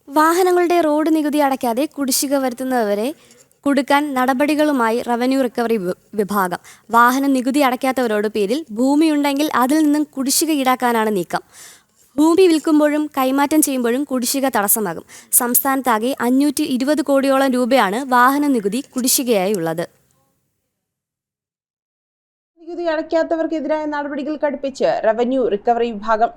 വാഹനങ്ങളുടെ റോഡ് നികുതി അടയ്ക്കാതെ കുടിശ്ശിക വരുത്തുന്നവരെ കുടുക്കാൻ നടപടികളുമായി റവന്യൂ റിക്കവറി വിഭാഗം. വാഹന നികുതി അടയ്ക്കാത്തവരോട് പേരിൽ ഭൂമിയുണ്ടെങ്കിൽ അതിൽ നിന്നും കുടിശ്ശിക ഈടാക്കാനാണ് നീക്കം. ഭൂമി വിൽക്കുമ്പോഴും കൈമാറ്റം ചെയ്യുമ്പോഴും കുടിശ്ശിക തടസ്സമാകും. സംസ്ഥാനത്താകെ 520 കോടിയോളം രൂപയാണ് വാഹന നികുതി കുടിശ്ശികയായി ഉള്ളത്. നികുതി അടയ്ക്കാത്തവർക്കെതിരായ നടപടികൾ കടുപ്പിച്ച് റവന്യൂ റിക്കവറി വിഭാഗം.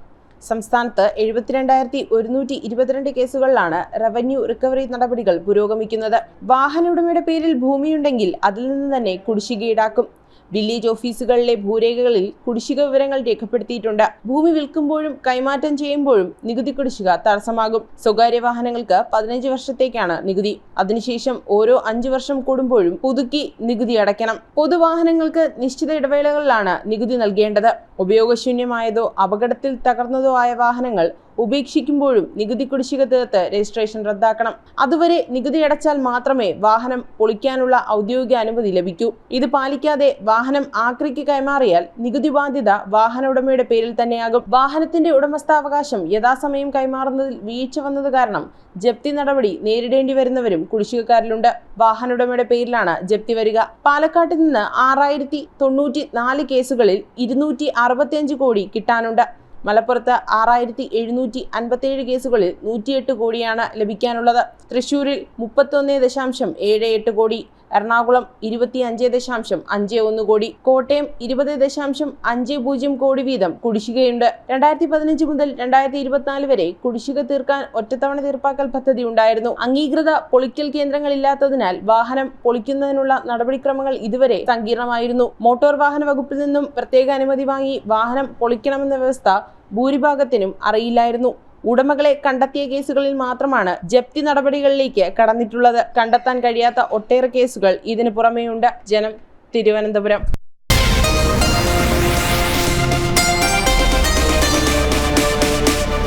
സംസ്ഥാനത്ത് 72,122 കേസുകളിലാണ് റവന്യൂ റിക്കവറി നടപടികൾ പുരോഗമിക്കുന്നത്. വാഹന ഉടമയുടെ പേരിൽ ഭൂമിയുണ്ടെങ്കിൽ അതിൽ നിന്ന് തന്നെ കുടിശ്ശിക ഈടാക്കും. വില്ലേജ് ഓഫീസുകളിലെ ഭൂരേഖകളിൽ കുടിശ്ശിക വിവരങ്ങൾ രേഖപ്പെടുത്തിയിട്ടുണ്ട്. ഭൂമി വിൽക്കുമ്പോഴും കൈമാറ്റം ചെയ്യുമ്പോഴും നികുതി കുടിശ്ശിക തടസ്സമാകും. സ്വകാര്യ വാഹനങ്ങൾക്ക് 15 വർഷത്തേക്കാണ് നികുതി. അതിനുശേഷം ഓരോ 5 വർഷം കൂടുമ്പോഴും പുതുക്കി നികുതി അടയ്ക്കണം. പൊതുവാഹനങ്ങൾക്ക് നിശ്ചിത ഇടവേളകളിലാണ് നികുതി നൽകേണ്ടത്. ഉപയോഗശൂന്യമായതോ അപകടത്തിൽ തകർന്നതോ ആയ വാഹനങ്ങൾ ഉപേക്ഷിക്കുമ്പോഴും നികുതി കുടിശ്ശിക തീർത്ത് രജിസ്ട്രേഷൻ റദ്ദാക്കണം. അതുവരെ നികുതി അടച്ചാൽ മാത്രമേ വാഹനം പൊളിക്കാനുള്ള ഔദ്യോഗിക അനുമതി ലഭിക്കൂ. ഇത് പാലിക്കാതെ വാഹനം ആക്രിക്ക് കൈമാറിയാൽ നികുതി ബാധ്യത വാഹന ഉടമയുടെ പേരിൽ തന്നെയാകും. വാഹനത്തിന്റെ ഉടമസ്ഥാവകാശം യഥാസമയം കൈമാറുന്നതിൽ വീഴ്ച വന്നത് കാരണം ജപ്തി നടപടി നേരിടേണ്ടി വരുന്നവരും കുടിശ്ശികക്കാരിലുണ്ട്. വാഹന ഉടമയുടെ പേരിലാണ് ജപ്തി വരിക. പാലക്കാട്ട് നിന്ന് 6094 കേസുകളിൽ 265 കോടി കിട്ടാനുണ്ട്. മലപ്പുറത്ത് 6757 കേസുകളിൽ 108 കോടിയാണ് ലഭിക്കാനുള്ളത്. തൃശൂരിൽ 31.78 കോടി, എറണാകുളം 25.51 കോടി, കോട്ടയം 20.50 കോടി വീതം കുടിശ്ശികയുണ്ട്. 2015 മുതൽ 2024 വരെ കുടിശ്ശിക തീർക്കാൻ ഒറ്റത്തവണ തീർപ്പാക്കൽ പദ്ധതി ഉണ്ടായിരുന്നു. അംഗീകൃത പൊളിക്കൽ കേന്ദ്രങ്ങളില്ലാത്തതിനാൽ വാഹനം പൊളിക്കുന്നതിനുള്ള നടപടിക്രമങ്ങൾ ഇതുവരെ സങ്കീർണമായിരുന്നു. മോട്ടോർ വാഹന വകുപ്പിൽ നിന്നും പ്രത്യേക അനുമതി വാങ്ങി വാഹനം പൊളിക്കണമെന്ന വ്യവസ്ഥ ഭൂരിഭാഗത്തിനും അറിയില്ലായിരുന്നു. ഉടമകളെ കണ്ടെത്തിയ കേസുകളിൽ മാത്രമാണ് ജപ്തി നടപടികളിലേക്ക് കടന്നിട്ടുള്ളത്. കണ്ടെത്താൻ കഴിയാത്ത ഒട്ടേറെ കേസുകൾ ഇതിനു പുറമെയുണ്ട്. ജനം, തിരുവനന്തപുരം.